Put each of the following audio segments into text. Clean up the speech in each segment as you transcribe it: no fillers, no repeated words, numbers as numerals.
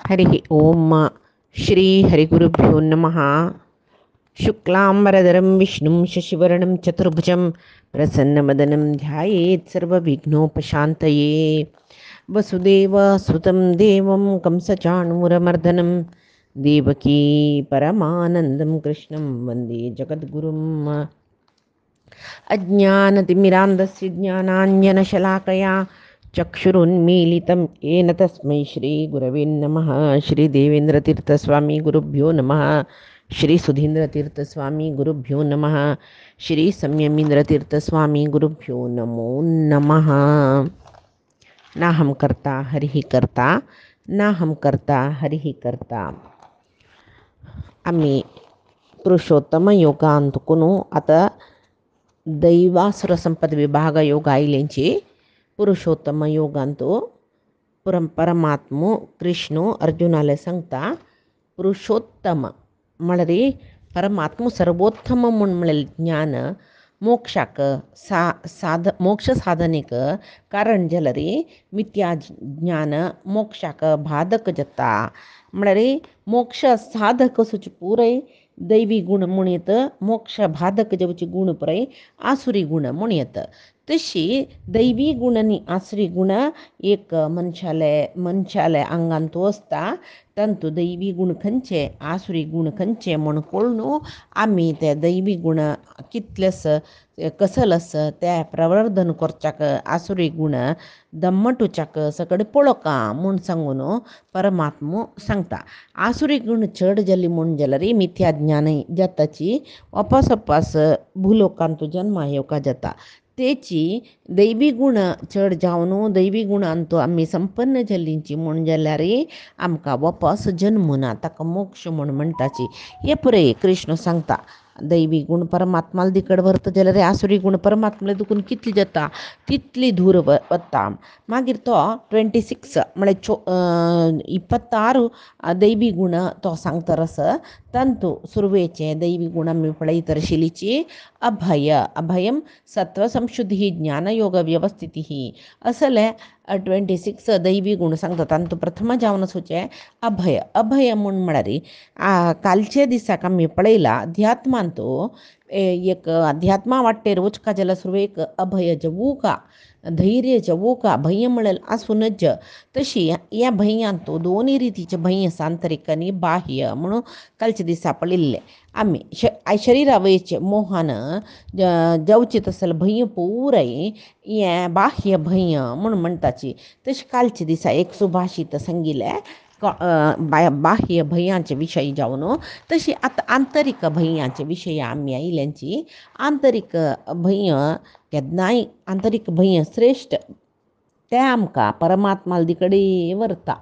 हरि ओम. श्री हरिगुरुभ्यो नमः. शुक्लांबरधरं विष्णुं शशिवर्णं चतुर्भुजं प्रसन्नवदनं ध्यायेत् सर्वविघ्नोपशान्तये. वसुदेवसुतं देवं कंसचाणूरमर्दनं देवकी परमानन्दं कृष्णं वन्दे जगद्गुरुम्. अज्ञानतिमिरान्धस्य ज्ञानाञ्जनशलाकया चक्षुरुन्मीलितं येन तस्मै श्रीगुरवे नमः. श्रीदेवेन्द्रतीर्थस्वामी गुरुभ्यो नमः. श्रीसुधीन्द्रतीर्थस्वामी गुरुभ्यो नमः. श्रीसंयमीन्द्रतीर्थस्वामी गुरुभ्यो नमो नमः. नाहं कर्ता हरिः कर्ता, नाहं कर्ता हरिः कर्ता. आम्ही पुरुषोत्तम योगा अंतकुनु आता दैवासुर संपद विभाग योग आयलेंची पुरुषोत्तम योगांतू परमात्मू कृष्णू अर्जुनाला सांगता पुरुषोत्तम म्हणरी परमात्मू सर्वोत्तम म्हणून मिळेल ज्ञान मोक्षाक मोक्ष साधनेक कारण जलरी मिथ्या ज्ञान मोक्षाक बाधक जता म्हणरी मोक्ष साधक सुच पुरय दैवी गुण म्हणत मोक्ष बाधक जवची गुण पुरय आसुरी गुण म्हणत. तशी दैवी गुण आणि आसुरी गुण एक मनशाले अंगांत वसता. तंतु दैवी गुण खंयचे आसुरी गुण खंयचे म्हण कळून आम्ही ते दैवी गुण कितलेस कसलस त्या प्रवर्धन करच्याक आसुरी गुण दम्मटुच्याक सकड पळोका म्हूण सांगून परमात्मो सांगता. आसुरी गुण चढ जली म्हूण जलरी मिथ्या ज्ञान जाताची वापस भूलोकांतू जन्म येवका जाता. तेची दैवी गुण चढ जावन दैवी गुणांतू आम्ही संपन्न जल्लींची म्हूण जाल्यार आमकां वापस जन्म ना ताका मोक्ष म्हूण म्हणटाची. हे पुरे कृष्ण सांगता. दैवी गुण परमात्माला दिकड व्हरता जाल्यार आसुरी गुण परमात्माला दुखून कितली जाता तितली दूर वता. मागीर तो 26 म्हळ्यार 26 दैवी गुण तो सांगतरस. तंतु सुरवेचे दैवी गुण आमी पळयतर शिलीची अभयम सत्व संशुद्धी ज्ञानयोग व्यवस्थिती असले 26 दैवी गुण सांगता. तंतु प्रथम जावन सुचे अभय म्हूण म्हळ्यार कालचे दिसाक आमी पळयला अध्यात्मांतू एक अध्यात्मा वाटेर वचका जाल्यार सुरवेक अभय जवू का धैर्य जवू का भय म्हळेल आसूनच तशी ह्या भयांतू दोन्ही रितीचे भय आंतरीक आनी बाह्य म्हणून कालचे दिसा पळयल्ले आमी. शरीरावयचे मोहान जावची तसल भय पुराय हे बाह्य भय म्हणून म्हणटाची. तशी कालचे दिसा एक सुभाषित सांगिल्ले बाह्य भयांचे विशयी जावन तशी आतां आंतरीक भयांचे विशयी आमी आयल्यांची. आंतरीक भय केन्नाय आंतरीक भय श्रेश्ठ ते आमकां परमात्मा कडेन व्हरता.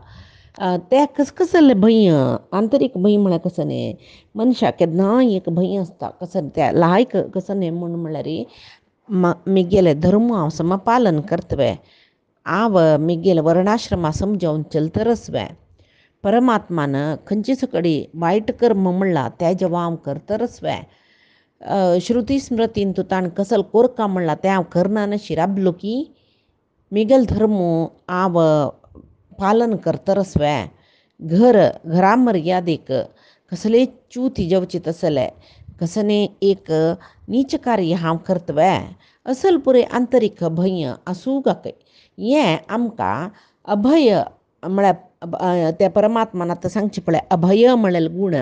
ते कसले भय आंतरीक भय म्हळ्यार कसं न्ही मनशाक केन्नाय एक भय आसता कसं त्या लायक कसं न्ही म्हणून म्हळ्यार मिगेले धर्म हांव समपालन करतवे हांव मिगेले वर्णाश्रमा समजावन चलतरसवे. परमात्मान खंयचे सकडी वायट कर्म म्हणला ते जेव्हा हांव करतरसवे. श्रुती स्मृतीन तू ताण कसल कोरका म्हणला ते हांव करना शिराबलो की मिगेल धर्म हांव पालन करतरसवे. घरा मर्यादेक कसले च्यूती जेवची तसले कसने एक नीच कार्य हांव करतवे असल पुरे आंतरीक भय आसूं गाकय. हें आमकां अभय म्हळ्यार त्या परमात्मान आतां सांगचे पळय अभय म्हळेल गुण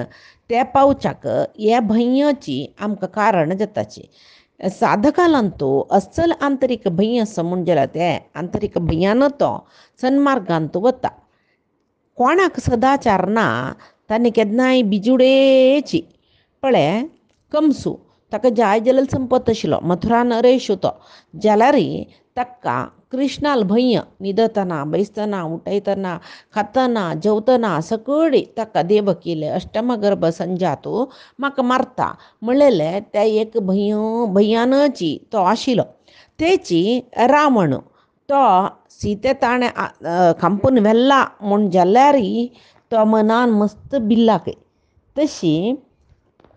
ते पावच्याक ह्या भयाची आमकां कारण जाताची. साधकालांतू अस्सल आंतरीक भय आसा म्हूण जाल्यार ते आंतरीक भयान तो सन्मार्गांत वता. कोणाक सदाचार ना ताणें केन्नाय बिजुडेची पळय कंसू ताका जाय जाल्यार संपत आशिल्लो मथुरा नरेश तो जाल्यार ताका कृष्णाल भय न्हिदतना बैसतना उठयतना खातना जेवतना सकडी ताका देवकीले अष्टमगर्भ संजातू म्हाका मारता म्हणलेले त्या एक भयानची तो आशिल्लो. तेची रावण तो सीते ताणें खांपून व्हेल्ला म्हूण जाल्यार तो मनान मस्त भिल्ला. तशी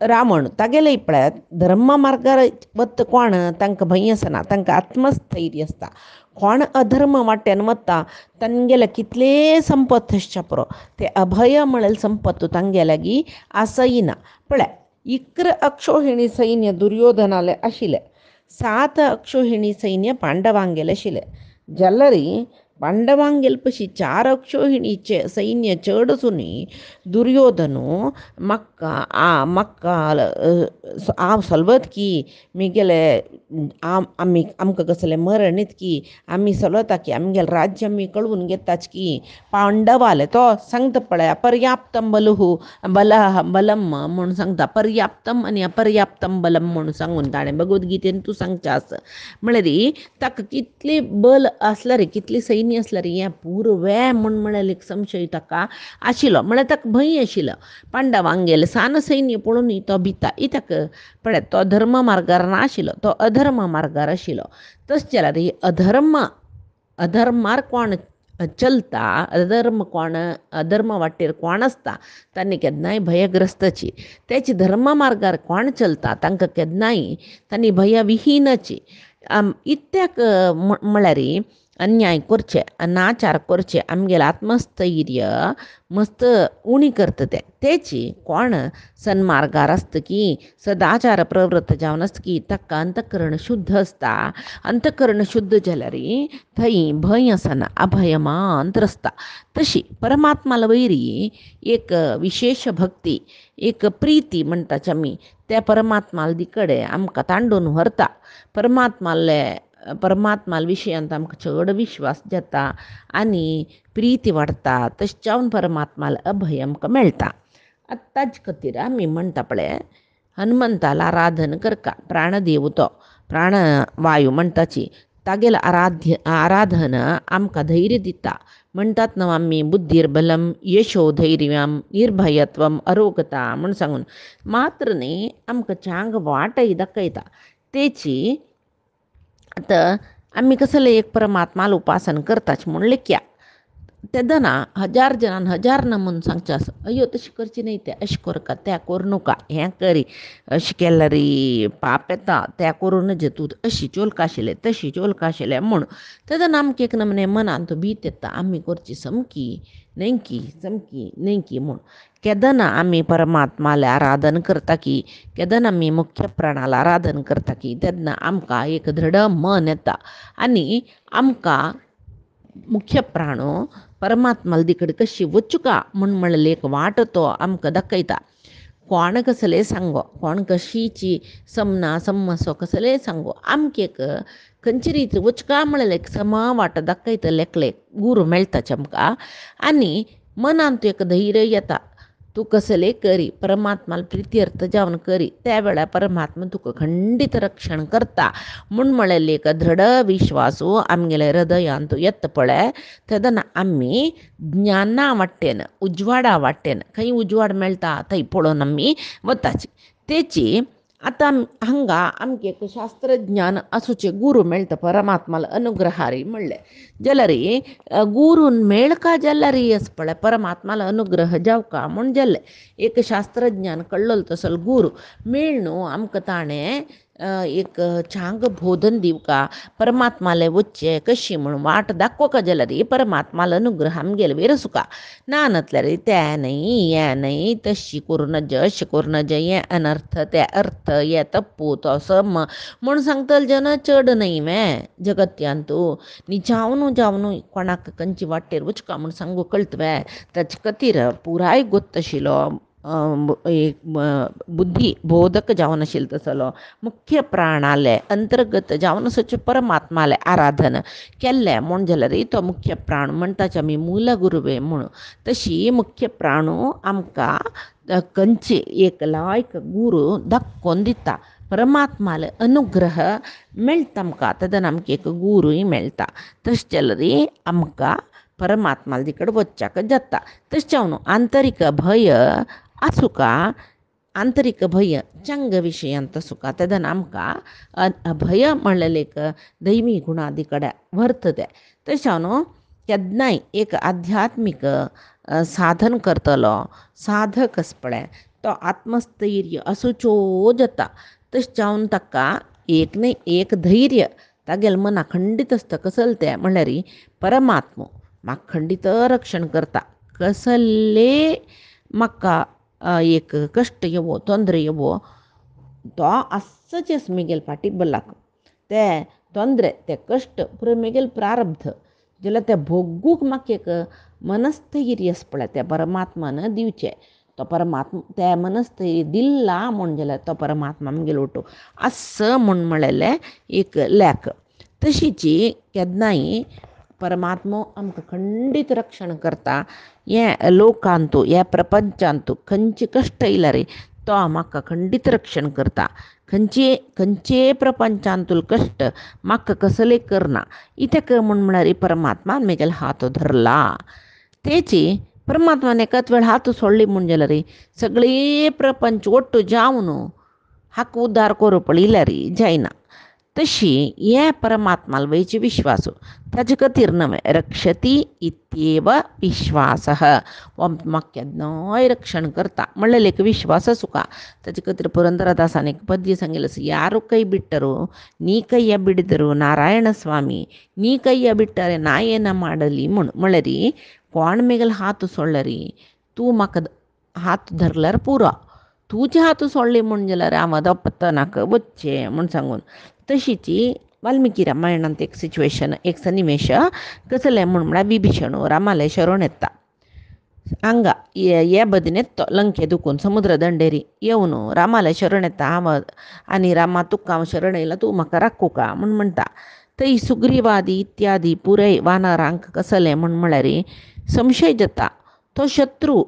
रावण तागेले पळयात धर्म मार्गार वत्ता कोण तांकां भंय आसना, तांकां आत्मस्थैर्य आसता. कोण अधर्म वाट्यान वता तांगेले कितले संपत आसच्या पुरो ते अभय म्हळेल संपत्त तांगे लागीं आसयना. पळय इक्र अक्षोहिणी सैन्य दुर्योधनाले आशिल्लें, 7 अक्षोहिणी सैन्य पांडवांगेले आशिल्लें. जाल्यारी पांडवांगेले पशी 4 अक्षोहिणीचे सैन्य चड आसुनी दुर्योधनू म्हाका हांव चलवत की म्हगेले आमकां कसलें मरण की आमी चलवता की आमगेलें राज्य आमी कळवून घेताच की पांडवाले तो सांगता पळय अपर्याप्तम बलम म्हणून सांगता. पर्याप्तम आनी अपर्याप्तम बलम म्हणून सांगून ताणें भगवद्गीतेन तूं सांगचें आसा. म्हळ्यार ताका कितली बल आसल्यार कितली सैन्य आसल्यार हें पुरवें म्हळ्यार एक संशय ताका आशिल्लो. म्हळ्यार ताका भंय आशिल्लो पांडवांगेलें सान सैन्य पळोवन तो भिता. इत्याक पळय तो धर्म मार्गार नाशिल्लो, तो अधर्म मार्गार आशिल्लो. तशें जाल्यार अधर्मार कोण चलता, अधर्म वाटेर कोण आसता तांणी केन्नाय भयग्रस्ताची. तेची धर्म मार्गार कोण चलता तांकां केन्नाय तांणी भयविहीनची. इत्याक म्हळ्यार अन्याय करचे, अनाचार करचे आमगेलें आत्मस्थैर्य मस्त उणी करता तेची कोण सन्मार्गार आसता की सदाचार प्रवृत्त जावन आसता की ताका अंतकरण शुद्ध आसता. अंतकरण शुद्ध जाल्यार थंय भंय आसना, अभयमांतर आसता. तशी परमात्माला वयरी एक विशेष भक्ती, एक प्रिती म्हणटाच आमी त्या परमात्माल कडेन आमकां तांडून व्हरता. परमात्मा विशयांत आमकां चड विश्वास जाता आनी प्रिती वाडटा. तशें जावन परमात्माला अभय आमकां मेळटा. ताजे खातीर आमी म्हणटा पळय हनुमंताला आराधन करता. प्राणदेव तो प्राणवायू म्हणटाची तागेलें आराधन आमकां धैर्य दिता. म्हणटात न्हू आमी बुद्धीर्बलम यशो धैर्यम निर्भयत्वम अरोगता म्हूण सांगून मात्र न्ही आमकां चांग वाटय दाखयता. तेची आतां आमी कसलें एक परमात्माला उपासन करताच म्हूण लेख्या तेदना 1000 जणांक 1000 म्हणून सांगचें आसा. अयो तशें करचें न्ही, तें अशें करका, तें करूं नाका, हें करी, अशें केल्यार पाप येता, तें करून नज तूं अशी चोलका आशिल्लें तशी चोलका आशिल्लें म्हूण तेदना आमकां एक नमने मनांत भीत येता आमी करची समकी न्हयकी म्हूण. केदना आमी परमात्मालें आराधन करता की केदना आमी मुख्य प्राणाला आराधन करता की तेदना आमकां एक दृढ मन येता आनी आमकां मुख्य प्राणो परमात्माला कडेन कशी वचुका म्हणलें एक वाट तो आमकां दाखयता. कोण कसलें सांगो, कोण कशीची समना समसो कसलें सांगो आमकां एक खंयचे रीत वचका म्हणलें एक समा वाट दाखयतले एकले गुरू मेळटाच आमकां आनी मनांत एक धैर्य येता. तूं कसलें करी परमात्माला प्रित्यर्थ जावन करी त्या वेळार परमात्मा तुका खंडीत रक्षण करता म्हूण म्हळेलें एक दृढ विश्वासू आमगेल्या हृदयांत येता पळय. तेदना आमी ज्ञाना वाटेन उजवाडा वाटेन खंय उजवाड मेळटा थंय पळोवन आमी वताची. तेची आतां हांगा आमकां एक शास्त्रज्ञान आसूचे गुरू मेळटा परमात्माला अनुग्रहारी म्हणलें जाल्यार गुरून मेळका जाल्यार अस पळय परमात्माला अनुग्रह जावका म्हूण जाल्लें. एक शास्त्रज्ञान कळ्ळलो तसलो गुरू मेळ न्हू आमकां ताणें एक चांग बोधन दिवका परमात्माले वच्चे कशी म्हूण वाट दाखोवका जाल्यार परमात्माला अनुग्रह आमगेले वयर आसूका. ना नातल्यार तें न्हय हें न्हय तशी करूं नज अशें करूं नज हें अनर्थ तें अर्थ हें तप्पू तो सम म्हूण सांगतले जन चड न्हय वें जगत्यांतू न्ही जावन कोणाक खंयची वाटेर वचका म्हूण सांगू कळटवें. ताचे खातीर पुराय गोत्त आशिल्लो एक बुद्धी बोधक जावन आशिल्लो तसलो मुख्य प्राणाले अंतर्गत जावन आसूचे परमात्माले आराधन केल्लें म्हूण जाल्यार तो मुख्य प्राण म्हणटाच आमी मूल गुरुवे म्हणून. तशी मुख्य प्राणू आमकां खंयची एक लायक गुरू दाखोवन दिता. परमात्माले अनुग्रह मेळटा आमकां तेदना आमकां एक गुरूय मेळटा. तशें जाल्यार आमकां परमात्माला कडेन वच्चाक जाता. तशें जावन आंतरीक भय आसूका आंतरीक भय चंग विशयांत आसूका तेदना आमकां अभय म्हणलेलें एक दैवी गुणादी कडेन व्हरता तें. तशें जावन केन्नाय एक आध्यात्मीक साधन करतलो साधक आस पळय तो आत्मस्थैर्य असुचो जाता. तश जावन ताका एक न्ही एक धैर्य तागेलें मन अखंडीत आसता. कसले तें म्हणल्यार परमात्मो म्हाका खंडीत रक्षण करता. कसले म्हाका एक कश्ट येवो ತೊಂದರೆ येवो तो असंच मेगेल फाटी बल्लाक ते ತೊಂದರೆ ते कश्ट पुरो मेगेल प्रारब्ध जाल्यार ते भोगूंक म्हाका एक मनस्थैर्य आसा पळय ते परमात्मान दिवचें. तो परमात्मा ते मनस्थैर्य दिला म्हण जाल्यार तो परमात्मा आमगेलो ओटो असं म्हणलेलें एक लेख. तशीच केन्नाय परमात्मो आमकां खंडीत रक्षण करता. हें लोकांतू हे प्रपंचांतू खंयचे कश्ट येयल्यार तो म्हाका खंडीत रक्षण करता. खंयचे प्रपंचांतूल कश्ट म्हाका कसले करना. इतेक म्हळ्यार परमात्मान मेगेलो हात धरला. तेची परमात्मान एकाच वेळ हात सोडली म्हण जाल्यार सगळे प्रपंच ಒಟ್ಟು जावन हाका उद्धार कोरपळ इल्यार जायना. तशी हे परमात्माल वयचे विश्वास ताजे खातीर नवे रक्षती इत्येव विश्वासः हो म्हाका केन्नाय रक्षण करता म्हणलें एक विश्वास सुका. ताजे खातीर पुरंदरदासान एक पद्य सांगिल्लें आसा. यारू कೈ ಬಿಟ್ಟರು ನೀ ಕೈಯ ಬಿಡಿದರು ನಾರಾಯಣ ಸ್ವಾಮಿ ನೀ ಕೈಯ ಬಿಟ್ಟರೆ ನಾ ಏನ ಮಾಡಲಿ म्हणल्यार कोण मेगेल हात सोडल्यार तूं म्हाका हात धरल्यार पुरो. तुजे हात सोडले म्हण जाल्यार हांव अधपतनाक वच्चें म्हण सांगून. तशीच वाल्मिकी रामायणांत एक सिच्युएशन एक सन्निवेश कसलें म्हळ्यार विभीषण रामाले शरण येता. हांगा हे बदीन येतो लंके दुखून समुद्र दंडेरी येवन रामाले शरण येता. हांव आनी रामा तुका हांव शरण येयला तूं म्हाका राखूं का म्हण म्हणटा. थंय सुग्रीवादी इत्यादी पुराय वानरांक कसलें म्हळ्यार संशय जाता. तो शत्रू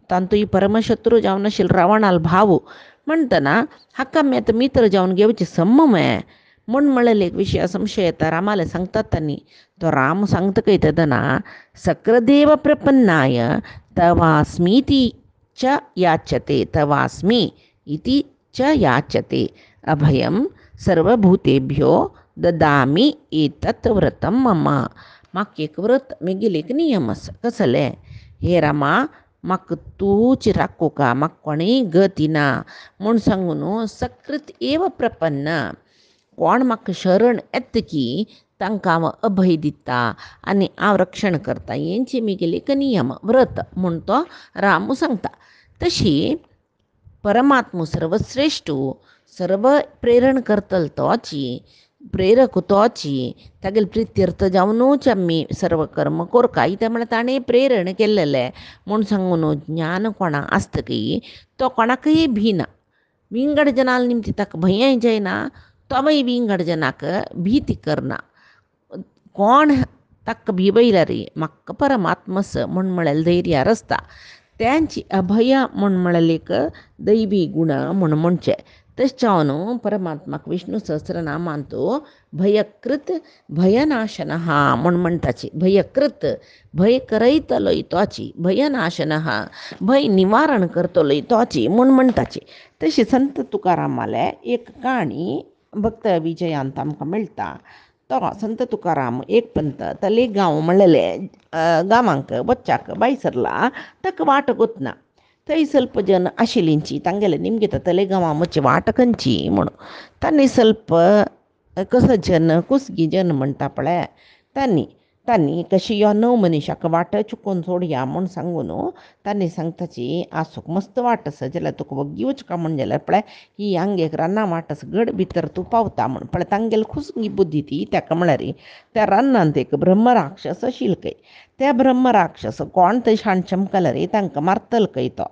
तांतूय परमशत्रू जावन आशिल्लो रावणाल भाव म्हणटना हाका आमी आतां मित्र जावन घेवचें सम्ममे म्हणलें एक विशय संशय येता. रामाले सांगतात तांणी. तो राम सांगता तेदना सक्र प्रपन्नाय तवास्मीति च याच्यते तवास्मी इति च याच्यते अभयं सर्वभूतेभ्यो ददामि एतत् व्रतं मम. म्हाका एक व्रत मेगेल एक नियम आसा. कसलें हे रामा म्हाका तूंच राखूं का म्हाका कोणेय गती ना म्हूण सांगून सकृत एव प्रपन्न कोण म्हाका शरण येता की तांकां हांव अभय दिता आनी हांव रक्षण करता. हेंची मेगेल एक नियम व्रत म्हूण तो राम सांगता. तशी परमात्मो सर्वश्रेश्ठ सर्व प्रेरण करतलो तोची प्रेरक तोची तागेले प्रित्यर्थ जावनूच आमी सर्व कर्म कोरका. इतें म्हळ्यार ताणें प्रेरण केल्लें म्हूण सांगून ज्ञान कोणा आसतकी तो कोणाकय भिना. विंगड जनाल निमती ताका भंय जायना. तोय विंगड जनाक भीती करना. कोण ताका भिवयल्यार म्हाका परमात्मस म्हूण म्हळ्यार धैर्यार आसता. त्यांची अभय म्हूण म्हळ्यार एक दैवी गुण म्हूण म्हणचें. तशें जावन परमात्माक विष्णू सहस्रनामांतू भयकृत भयनाशनः म्हूण म्हणटाची. भयकृत भय करयतलोय तोची भयनाशनः भय निवारण करतलोय तोची म्हूण म्हणटाची. तशी संत तुकारामाले एक काणी भक्त विजयांत आमकां मेळटा. तो संत तुकाराम एक पंत तलेगांव म्हणलेले गांवांक वच्चाक भायर सरला. ताका वाट गोतना. थंय ಸ್ವಲ್ಪ जन आशिल्लींची तांगेले निमगे तलेगांवां वच्चे वाट खंयची म्हणून तांणी ಸ್ವಲ್ಪ कसो जन कुसगी जन म्हणटा पळय तांणी कशी यो 9 मनशाक वाट चुकोवन सोडया म्हूण सांगून तांणी सांगताची आसूक मस्त वाट आसा जाल्यार तुका वग्गी वचका म्हण जाल्यार पळय ही हांगेक रानां वाट आसा गड भितर तूं पावता म्हूण. पळय तांगेली खुसगी बुद्धी ती ताका म्हळ्यार त्या रानांत एक ब्रह्मराक्षस आशिल्लो खंय. त्या ब्रह्मराक्षस कोण थंय शाण चमकल्यार तांकां मारतलो खंय. तो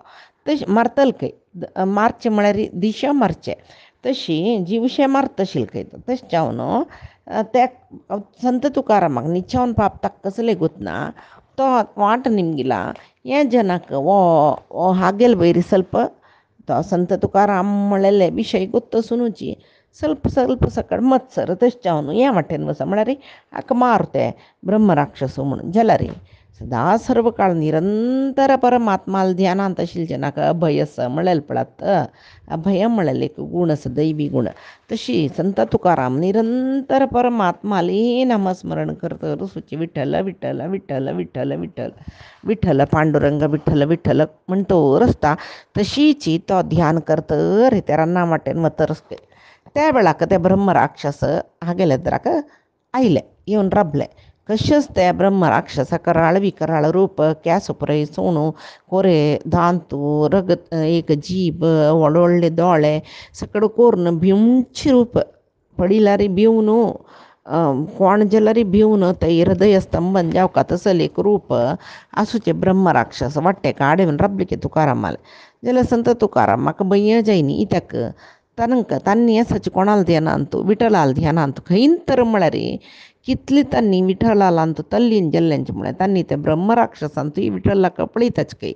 तशें मारतलो खंय मारचें म्हळ्यार दिशा मारचें तशी जीवशें मारता आशिल्लो खंय. तशें जावन त्या संत तुकारामाक निचावन पावपाक कसलें गोतना. तो वाट निमगिला हे जनाक वो हागेल वयर ಸ್ವಲ್ಪ तो संत तुकाराम म्हणलेले विशय गोत्तो सुनूची ಸ್ವಲ್ಪ सकड मत्सर. तशें जावन हे वाटेन वचा म्हळ्यार हाका मार ते ब्रह्मराक्षस म्हणून जाल्यार सदा सर्व काळ निरंतर परमात्माला ध्यानांत शिलजनाक अभयस मिळेल पळत अभय मिळेल एक गुणस दैवी गुण. तशी संत तुकाराम निरंतर परमात्माले नामस्मरण करत सुचे विठ्ठल विठ्ठल विठ्ठल विठ्ठल विठ्ठल विठ्ठल पांडुरंग विठ्ठल विठ्ठल म्हणतो रस्ता. तशीची तो ध्यान करत रे त्या नामाटेन मतरसके. त्या वेळाक ते ब्रह्मराक्षस हा गेले जराक आईले येऊन रबले. कशेच त्या ब्रह्मराक्षस कराळ विकराळ रूप क्यासुपरे सोणू कोरे दांतू रगत एक जीभ ಒಳ್ಳೊಳ್ಳೆ ದೊಳೆ सकड कोर्ण भिवूंची रूप पडिलारी भिवून कोण जलरी भिवून ते हृदय स्तंभन जावका तसल एक रूप आसूचे ब्रह्मराक्षस वाटे काडे रबलिके तुकारामाला. जाल्यार संत तुकाराम म्हाका भय्य जायनी इत्याक तनक तांणी असच कोणाला ध्यानांतू विठ्ठलाला ध्यानांतू खंयन तर म्हळ्यार कितली तांणी विठ्ठलांतू तल्लीन जल्ल्यांचे म्हळ्यार तांणी ते ब्रह्मराक्षसांतू विठ्ठलाक पळयताच की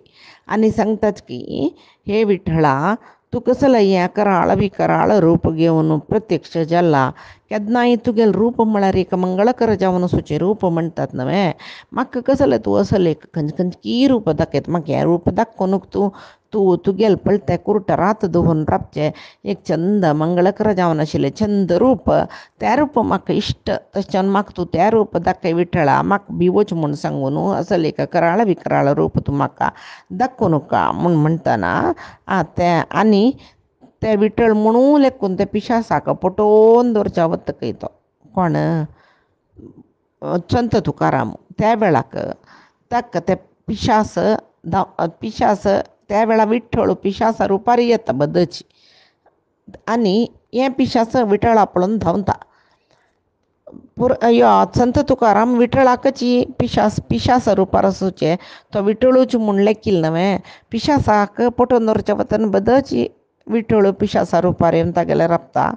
आनी सांगताच की हे विठ्ठळा तू कसलं हें कराळ विकराळ रूप घेवन प्रत्यक्ष जाल्ला केन्नाय तुगेलें रूप म्हळ्यार एक मंगळकर जावन सुचें रूप म्हणटात न्हय. म्हाका कसलें तूं असलें खंयची रूप दाखयत म्हाका हें रूप दाखोवनूक तूं तूं तुगेलें पळय कुर्ट रात दवरून राबचें एक चंद मंगळकर जावन आशिल्लें चंद रूप त्या रूप म्हाका इश्ट तशें म्हाका तूं त्या रूप दाखय विठ्ठळा म्हाका भिवोच म्हूण सांगून असलें एक कराळ विकराळ रूप तूं म्हाका दाखोवनूका म्हूण म्हणटना ते आनी ते विठ्ठळ म्हणू लेकून ते पिशासाक पटोवन दवरच्या वतकय तो कोण संत तुकाराम त्या वेळाक ताका ते पिशास त्या वेळा विठ्ठळ पिशासा रुपार येता बदची आनी हें पिशास विठ्ठळा पळोवन धांवता. यो संत तुकाराम विठ्ठळाकची पिशास रुपार आसूचे तो विठ्ठळूच म्हूण लेखील न्हय. पिशासाक पटोवन दवरच्या वतन बदची विठ्ठळ पिशासा रुपार येवन तागेले राबता.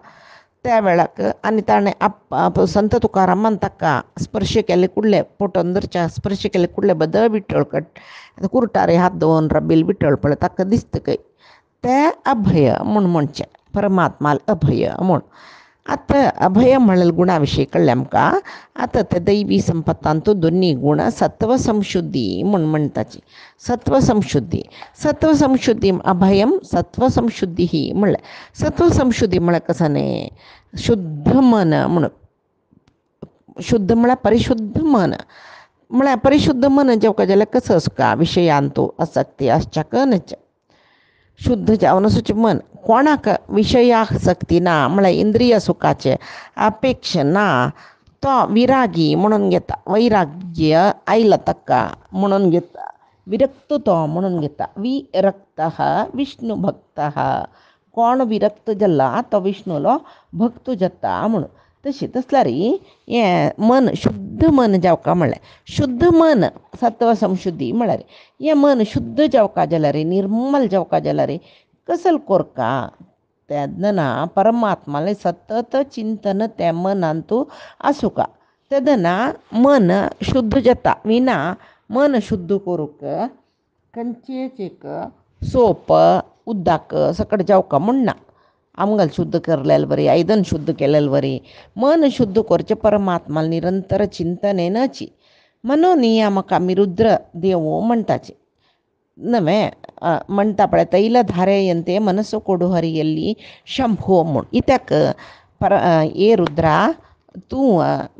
त्या वेळाक आनी ताणें संत तुकारामान ताका स्पर्श केले कुडले पटोवन दवरच्या स्पर्श केले कुडले बदल विठ्ठळ कुर्टार हात दवरून रबील विठ्ठळ पळय ताका दिसता खंय ते अभय म्हूण म्हणचें परमात्माला अभय म्हूण. आतां अभय म्हणलें गुणा विशीं कळ्ळें आमकां. आतां ते दैवी संपत्तांतू दोनी गुण सत्व संशुद्धी म्हूण म्हणटाची. सत्व संशुद्धी अभयम सत्व संशुद्धी ही म्हणलें. सत्व संशुद्धी म्हळ्यार कसं न्ही शुद्ध मन म्हणून शुद्ध म्हळ्यार परिशुद्ध मन म्हळ्यार परिशुद्ध मन जेवका जाल्यार कसं आसता विशयांतू आसक्ती आसच्याक न्हय. शुद्ध जावन आसूचें मन कोणाक विशयासक्ती ना म्हळ्यार इंद्रिय सुखाचे अपेक्ष ना तो विरागी म्हणून घेता. वैराग्य आयला ताका म्हणून घेता. विरक्त तो म्हणून घेता. विरक्त विष्णू भक्त कोण विरक्त जाल्ला तो विष्णूलो भक्त जाता म्हणून. तसल्यार हें मन शुद्ध मन जावका म्हळ्यार शुद्ध मन सत्व संशुद्धी म्हळ्यार हें मन शुद्ध जावका जाल्यार निर्मल जावका जाल्यार कसल कोरका तेदना परमात्माले सतत चिंतन त्या मनांतू आसूका तेदना मन शुद्ध जाता. विना मन शुद्ध करूक खंयचेच एक सोप उदक सकट जावका म्हणना. आमगल शुद्ध केलेले बरी आयदन शुद्ध केलेले बरी मन शुद्ध करचें परमात्मा निरंतर चिंतनेनची. मनोनियामक आमी रुद्र देव म्हणटाचे नवे म्हणटा पळय तैल धारेयंते मनस्सು ಕೊಡು हरिಯಲ್ಲಿ शंभो म्हूण. इत्याक ए रुद्रा तूं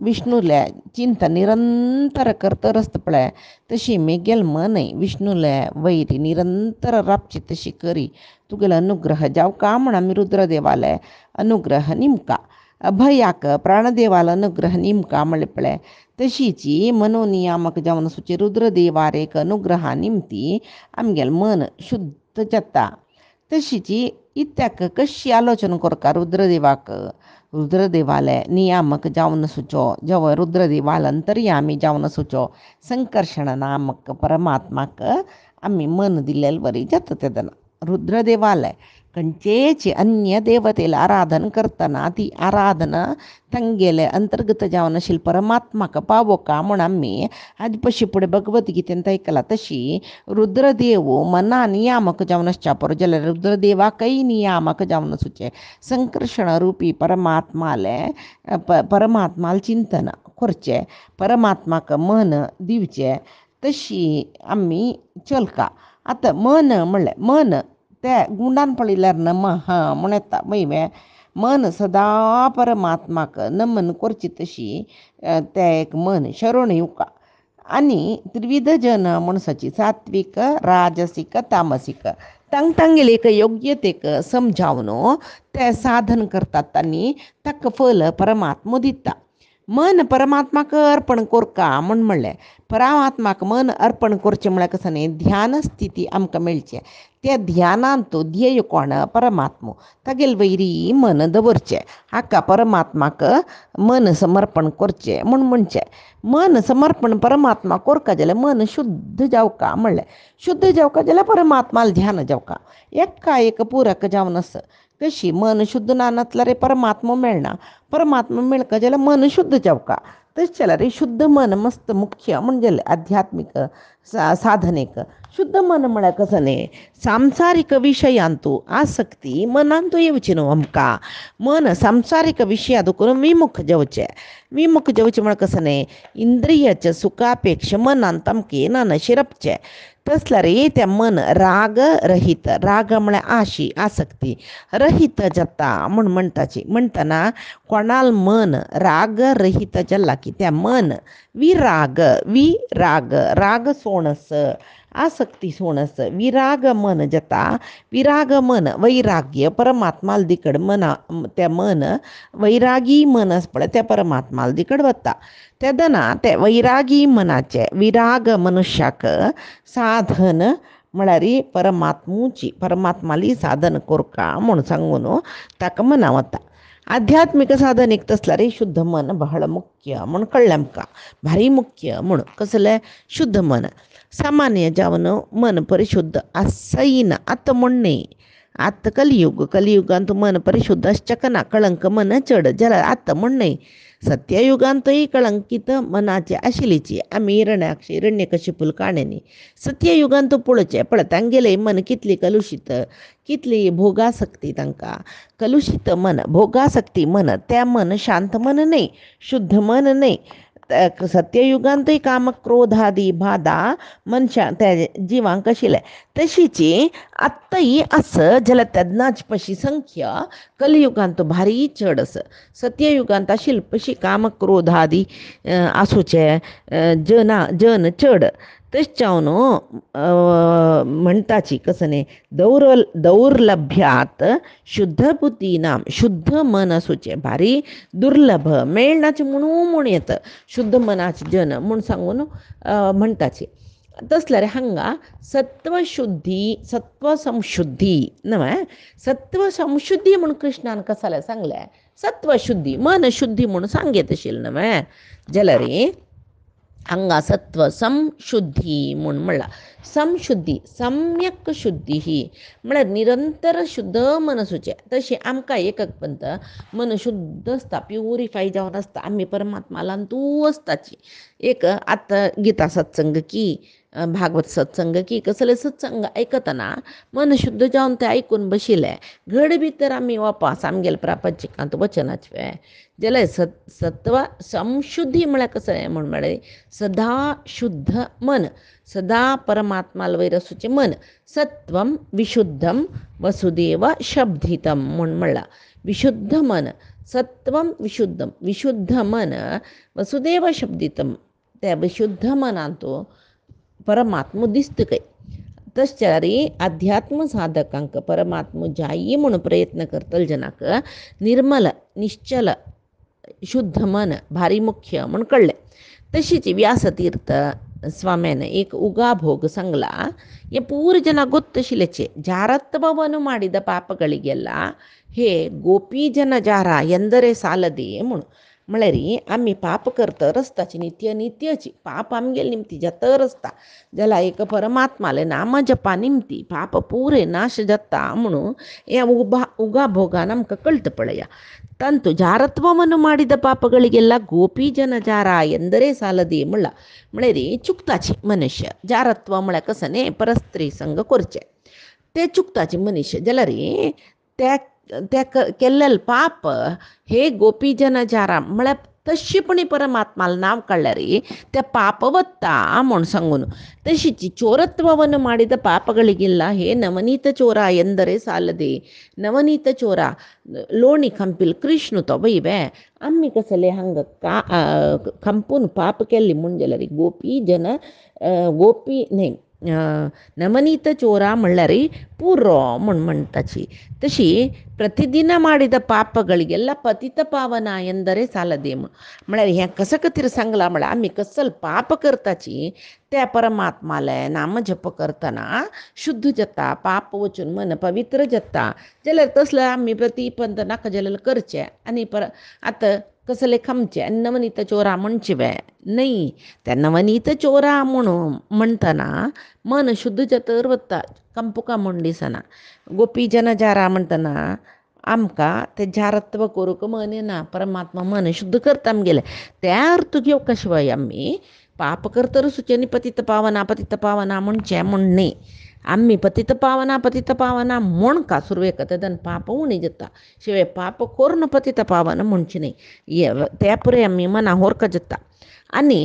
विष्णूले चिंतन निरंतर करतर आसता पळय तशी मेगेल मनय विष्णूले वैरी निरंतर राबची तशी करी तुगेलो अनुग्रह जावका म्हूण आमी रुद्रदेवाले अनुग्रह निमका. अभयाक प्राणदेवाला अनुग्रह निमका म्हणलें पळय तशीची मनोनियामक जावन आसूची रुद्रदेवार एक अनुग्रहा निमती आमगेलें मन शुद्ध जाता. तशीची इत्याक कशी आलोचना करता रुद्रदेवाक रुद्रदेवाले नियामक जावन आसूचो जेव रुद्रदेवाल अंतर्यामी जावन आसूचो संकर्षण नामक परमात्माक आमी मन दिलेलें बरी जाता. तेदना रुद्रदेवालय खंयचेच अन्य देवतेला आराधन करतना ती आराधना तांगेले अंतर्गत जावन आशिल्ले परमात्माक पावोका म्हूण आमी आदी पशी फुडें भगवतगीतेंत आयकलां. तशी रुद्रदेव मना नियामक जावन आसच्या पळय जाल्यार रुद्रदेवाकय नियामक जावन आसूचें संकर्षण रुपी परमात्माले परमात्माल चिंतन करचें परमात्माक मन दिवचें तशी आम्ही चलका. आता मन म्हणलें मन त्या गुंडान पळयल्यार नम हां म्हण येता मैवे मन सदा परमात्माक नमन करची तशी तें एक मन शरण येवका. आनी त्रिविध जन मनसाची सात्विक राजसीक तामसीक तांगेले योग्य तेक समजावन ते साधन करतात आनी ताका फल परमात्मा दिता. मन परमात्माक अर्पण कोरका म्हणलें. परमात्माक मन अर्पण करचें म्हळ्यार कसं न्ही, ध्यान स्थिती आमकां मेळचें. त्या ध्यानांत तो ध्येय कोण परमात्मा, तागेले वैरी मन दवरचें. हाका परमात्माक मन समर्पण करचें म्हणचें. मन समर्पण परमात्मा कोरका जाल्यार मन शुद्ध जावका म्हणलें. शुद्ध जावका जाल्यार परमात्माला ध्यान जावका. एका एक पूरक जावन आसा. कशी मन शुद्ध ना नासल्यार परमात्मा मेळना. परमात्मा मेळका जाल्यार मन शुद्ध जावका. तशें जाल्यार शुद्ध मन मस्त मुख्य म्हणजे आध्यात्मिक साधनेक. शुद्ध मन म्हळ्यार कसं न्ही, सांसारीक विशयांतू आसक्ती मनांतू येवची न्हू आमकां. मन सांसारीक विशयां दुखून विमुख जावचें. विमुख जावचें म्हळ्यार कसं न्ही, इंद्रियाच्या सुखापेक्षा मनांत आमकां येना शिरपचें. तसल्यार तें मन राग रहीत. राग म्हळ्यार आशी आसक्ती रहीत जाता म्हणटना कोणाल मन राग रहीत जाल्ला की त्या मन विराग राग सोणस आसक्ती सोणस विराग मन जाता. विराग मन वैराग्य परमात्माल दिकड मना त्या मन वैरागी मन आसा पळय त्या परमात्माल दिकड वता. तेदना ते वैरागी मनाचे विराग मनुष्याक साधन म्हळ्यार परमात्माली साधन कोरका म्हूण सांगून ताका मना वता. आध्यात्मिक साधनेक तसल्यार शुद्ध मन बहळ मुख्य म्हूण कळ्ळें आमकां. भारी मुख्य म्हूण कसलें शुद्ध मन. सामान्य जावन मन परिशुद्ध आसयना आतां म्हणणे. आतां कलियुगांत मन परिशुद्ध आसचें कळंक मन चड जाल्यार आतां म्हणणे. सत्ययुगांतय कळंकीत मनाची आशिल्लीची आमी हिरण्यकशिपूल काणयनी. सत्ययुगांत पळोवचें पळय तांगेलें मन कितली कलुशीत, कितली भोगासक्ती तांकां. कलुशीत मन भोगासक्ती मन तें मन शांत मन न्ही, शुद्ध मन न्ही. सत्ययुगांतय काम क्रोधादी बाधा मनशां त्या जिवांक आशिल्ले. तशीची आत्ताय आस जाल्यार तेदनाच पशी संख्या कलियुगांत भारी चड आसा. सत्ययुगांत आशिल्ले पशी काम क्रोधादी आसूचे जन चड. तशें जावन म्हणटाची कसं न्ही, दौर्लभ्यात शुद्ध बुद्धीनाम शुद्ध मन आसूचें भारी दुर्लभ मेळनाचें म्हणून येता. शुद्ध मनाचे जन म्हूण सांगून म्हणटाची. तसल्यार हांगा सत्वशुद्धी सत्व संशुद्धी न्हय, सत्व संशुद्धी म्हूण कृष्णान कसाल्या सांगलें. सत्वशुद्धी मन शुद्धी म्हूण सांगीत आशिल्लें न्हय जाल्यार हांगा सत्व संशुद्धी म्हूण म्हणला. समशुद्धी सम्यक शुद्धी ही म्हळ्यार निरंतर शुद्ध मन आसूचें. तशें आमकां एकक पंत मन शुद्ध आसता, प्युरिफाय जावन आसता. आमी परमात्मालान तूं आसताची. एक आतां गिता सत्संग की भागवत सत्संग की कसले सत्संग आयकतना मन शुद्ध जावन तें आयकून बशिल्लें. घड भितर आमी वपास आमगेले प्रापंचिकांत वचनाचे जाल्यार सत्व संशुद्धी म्हळ्यार कशें म्हळ्यार सदा शुद्ध मन, सदा परमात्माल वयर आसूचें मन. सत्वम विशुद्धम वसुदेव शब्दितम म्हूण म्हणलां. विशुद्ध मन सत्वम विशुद्धम विशुद्ध मन वसुदेव शब्दितम. त्या विशुद्ध मनांत परमात्मा दिसता काय. तशें अध्यात्म साधकांक परमात्मा जायी म्हणून प्रयत्न करतले जनाक निर्मल निश्चल शुद्ध मन भारी मुख्य म्हूण कळ्ळें. तशीच व्यासतीर्थ स्वाम्यान एक उगाभोग सांगला. हे पूर ಜನ ಗೊತ್ತಶಿಲೆಚೆ ಜಾರತ್ವವನ್ನು ಮಾಡಿದ ಪಾಪಗಳಿಗೆಲ್ಲ हे गोपी जन जारा ಎಂದರೆ सालदे म्हणून म्हळ्यार आमी पाप करता रस्ताची नित्यची पाप आमगेले निमती जातर आसता जाल्यार एक परमात्माले नाम जपा निमती पाप पुरे नाश जाता म्हणून हे उगा भोगान आमकां कळटा पळया. ತಂತು ಜಾರತ್ವವನ್ನು ಮಾಡಿದ ಪಾಪಗಳಿಗೆಲ್ಲ ಗೋಪಿ ಜನ ಜಾರ ಎಂದರೆ ಸಾಲದೆ म्हणला. म्हळ्यार चुकताची मनुष्य जारत्व म्हळ्यार कसं न्ही परस्त्री संग करचें ते चुकताची मनुष्य जाल्यार त्या केल्लेले पाप हे गोपी जन जारा म्हळ्यार तशी पण परमात्माला नाव कळल्यारी त्या ಪಾಪವತ್ತ म्हण सांगून तशीची ಚೋರತ್ವವನ್ನು ಮಾಡಿದ ಪಾಪಗಳಿಗಿಲ್ಲ ಹೇ ನವನೀತ ಚೋರ ಎಂದರೆ ಸಾಲದೆ ನವನೀತ ಚೋರ ಲೋಣಿ ಕಂಪಿಲ್ ಕೃಷ್ಣ ತೊಬೈವೆ आम्ही कसले हंग का कंपून पाप केली ಮುಂಜಲರಿ ಗೋಪಿ जन गोपी नाही नवनीत चोरा म्हणल्यारी पूर्व म्हणताची तशी प्रतिदिन ಮಾಡಿದ पापಗಳಿಗೆಲ್ಲ पतित पावना ಎಂದರೆ सालदे म्हळ्यार हें कसं कतीर सांगला म्हळ्यार आम्ही कसल पाप करताची त्या परमात्माले नाम जप करतना शुद्ध जाता पाप वचून मन पवित्र जाता जाल्यार तसलं आम्ही प्रतिपंत नाका जाल्यार करचें आनी आतां कसले खमचे आनी नवनीत चोरा म्हणचिवे नाही त्या नवनीत चोरा म्हणून म्हणतना मन शुद्ध जातर वता कंपुका म्हण दिसना गोपी जन जारा म्हणटना आमकां ते जारत्व करूंक मन येना परमात्मा मन शुद्ध करता आमगेले त्या अर्थ घेवंक शिवाय आमी पाप करतर सुचेनी पतित पावना म्हणचें म्हण न्ही आम्ही पतित पावना म्हण का सुरवेक तेदन पाप उणी जाता शिवाय पाप करून पतित पावन म्हणची न्ही त्या पुरे आमी मना होरक जाता आनी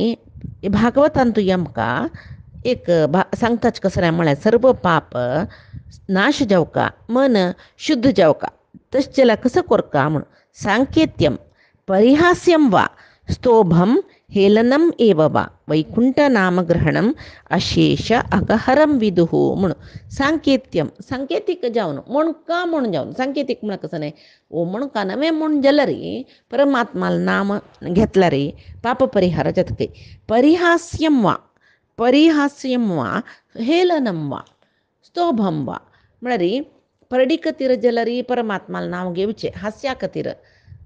भागवतान तुवें आमकां एक सांगताच कसं म्हळ्यार सर्व पाप नाश जावका मन शुद्ध जावका तशें जाल्यार कसं करका म्हण सांकेत्यम परिहास्यम वा स्तोभम हेलनम एव वा वैकुंठ नामग्रहणम अशेष अगहरम विदुः म्हण सांकेतीक जावन म्हण का म्हण जावन सांकेतीक म्हण कसं न्ही ओ म्हण का नवे म्हण जाल्यार परमात्माल नाम घेतला रे पाप परिहार जातके परिहास्यम वा हेलनम वा स्तोभम वा म्हळ्यार परडी खातीर जाल्यार परमात्माल नांव घेवचें हास्या खातीर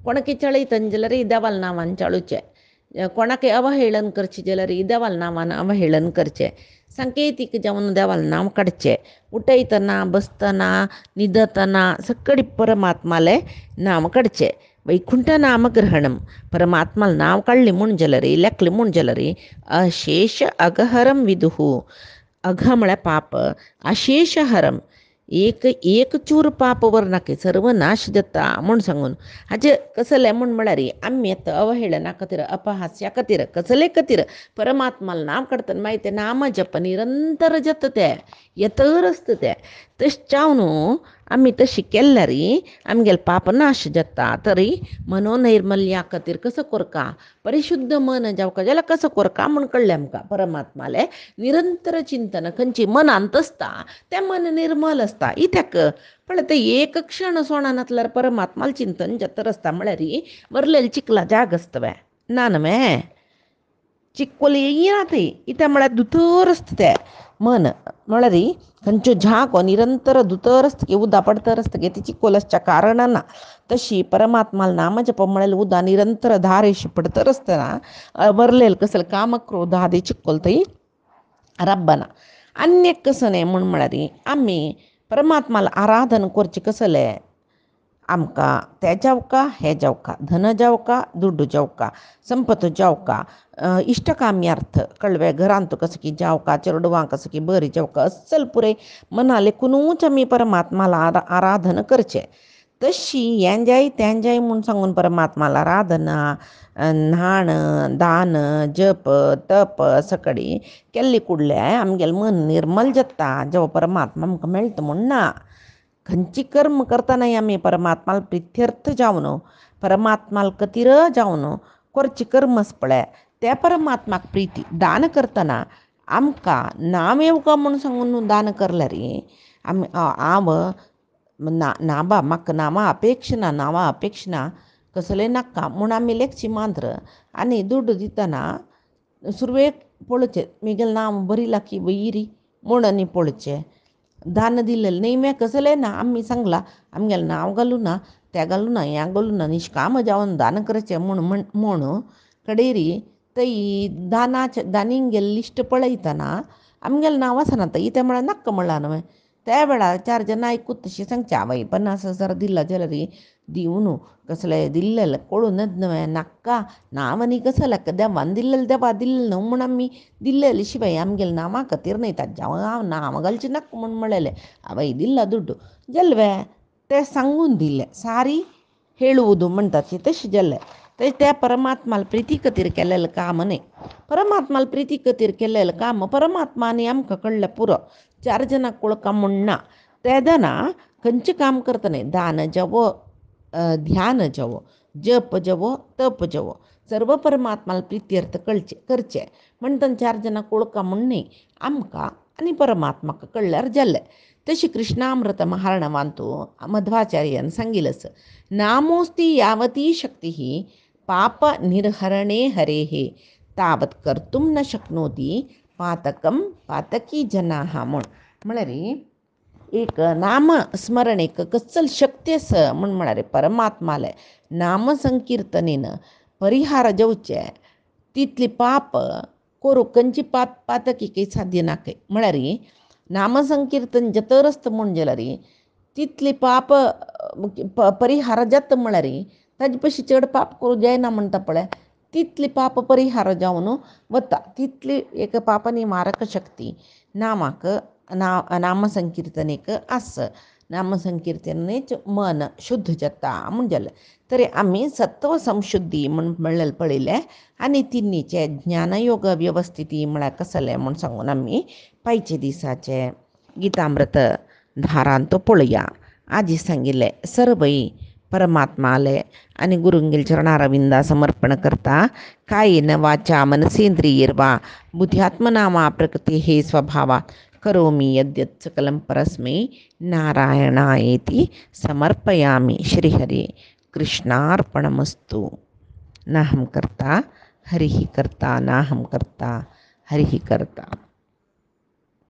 कोणाकी चळयतन जाल्यार देवाल नांवान चळुचें कोणाके अवहेळन करचें जाल्यार देवाल नांवान अवहेळन करचें सांकेतीक जावन देवाल नांव काडचें उठयतना बसतना न्हिदतना सकडी परमात्मालें नांव काडचें वैकुंठ नामग्रहणम परमात्माल नांव काडलें म्हूण जाल्यार लेखलें म्हूण जाल्यार अशेष अगहरम विदुः अघ म्हळ्यार पाप अशेष हरम एक चूर पाप वर्णाके सर्व नाश जाता म्हूण सांगून हाजे कसलें म्हूण म्हळ्यार आमी आतां अवहेळना खातीर अपहास्या खातीर कसले खातीर परमात्माल नांव काडटना मागीर तें नाम जप निरंतर जाता तें येतर आसता तें तशें चावन आमी तशी केल्यार आमगेले पाप नाश जाता तरी मनोनैर्मल्या खातीर कसो करका परिशुद्ध मन जावका जाल्यार कसो करका म्हूण कळ्ळें आमकां परमात्मालें निरंतर चिंतन खंयची मनांत आसता तें मन निर्मल आसता इत्याक पण ते एक क्षण सोणानातल्यार परमात्माल चिंतन जातर आसता म्हळ्यार वरलेले चिकला जाग आसतवे ना न्हय चिक्कोल येयनात इत्या म्हळ्यार दुतर आसता तें मन म्हळ्यार खंयच्यो झाको निरंतर दुतर आसता गे उदक पडतर आसता गे ती चिक्कोल आसच्या कारणान ना तशी परमात्माल नाम जप म्हळ्यार उदक निरंतर धारेशी पडतर आसतना वरलेले कसले काम क्रोध आदी चिक्कोल थंय रब्बना अन्य कसं न्ही म्हूण म्हळ्यार आमी परमात्माला आराधन करचें कसलें आमकां तें जावका हें जावका धन जावका दुड्ड जावका संपत जावका इश्टकाम्यार्थ कळ्ळें घरांत कसं की जावका चेडवां कसं की बरी जावका असल पुरे मनाले कुनूच आमी परमात्माला आराधन करचें तशी हें जाय तें जाय म्हूण सांगून परमात्माला आराधना न्हाण दान जप तप सकडी केल्ली कुडल्या आमगेलें मन निर्मल जाता जेव्हा परमात्मा आमकां मेळटा म्हूण ना खंयची कर्म करतना आमी परमात्माला प्रित्यर्थ जावन परमात्माला खातीर जावन करची कर्मस पळय त्या परमात्माक प्रिती दान करतना आमकां नाम येवका म्हूण सांगून दान करल्यार आमी हांव नाबा म्हाका नांवां अपेक्षा ना कसलें नाका म्हूण आमी लेखची मांद्र आनी दुड्ड दितना सुरवेक पळोवचें म्हगेलें नांव बरी की वयरी म्हूण आनी पळोवचें दान दिलेलें न्ही मे कसलें ना आमी सांगलां आमगेलें नांव घालूं ना तें घालूं ना हें घालूं ना निश्काम जावन दान करचें म्हूण कडेरी थंय दानींगेलें लिस्ट पळयतना आमगेलें नांव आसना थंय तें म्हळ्यार नाका म्हणलां न्हय त्या वेळार 4 जाणां आयकूत तशें सांगचें आवय 50,000 दिला जाल्यार दिवं न्हू कसलें दिल्लें कळूनच न्हय नाका नांव आनी कसलें देवान दिल्लें देवा दिल्लें न्हू म्हूण आमी दिल्लेले शिवाय आमगेलें नांवा खातीर न्हय ताज्या हांव नांव घालचें नाका म्हूण म्हळेलें आवय दिला दुड्ड जाल्लें तें सांगून दिल्लें सारी ಹೇಳುವುದು म्हणटात तशें जाल्लें तर त्या परमात्माला प्रिती खातीर केलेलें काम न्ही. परमात्माला प्रिती खातीर केलेलें काम परमात्माने आमकां कळ्ळें पुरो. 4 जनां कुळका म्हणना तेदना खंयचें काम करता न्ही, दान जवो ध्यान जवो जप जवो तप जवो सर्व परमात्माला प्रित्यर्थ करचें म्हणटन 4 जनां कुळका म्हणनी आमकां आनी परमात्माक कळल्यार जालें. तशी कृष्णामृत महार्णवांतू मध्वाचार्यान सांगिल्लें नामोस्ति यावती शक्ती पाप निर्हरणे हरेः तावत कर्तुं न शक्नोति पातकं पातकी जनाः म्हळ्यार एक नामस्मरण एक कसल शक्ती आसा म्हळ्यार परमात्माले नामसंकीर्तनेन परिहार जावचे तितली पाप करूं खंयची पातकी काही साध्य ना काय. म्हळ्यार नामसंकीर्तन जतर आसता म्हण जाल्यार तितली पाप परिहार जाता. म्हळ्यार ताजे पयशी चड पाप करूं जायना म्हणटा पळय, तितली पाप परिहार जावन वता. तितली एक पाप निवारक शक्ती नामाक नामसंकीर्तनेक आस. नामसंकीर्तनेच मन शुद्ध जाता म्हण जालें. तरी आमी सत्व संशुद्धी म्हणलें पळयलें आनी तिन्नीचे ज्ञानयोग व्यवस्थिती म्हळ्यार कसलें म्हूण सांगून आमी पायचे दिसाचे गीतामृत धारांत पळोवया. आजी सांगिल्लें सर्वई परमात्माले आनी गुरुंगेल चरणारविंदा समर्पण करता. कायेन वाचा मनसेंद्रियैर्वा बुद्ध्यात्मना वा प्रकृती हे स्वभावा करोमि यद्यत् सकलं परस्मै नारायणायेति समर्पयामि. श्रीहरे कृष्णार्पणमस्तु. नाहं कर्ता हरिः कर्ता नाहं कर्ता हरिः कर्ता.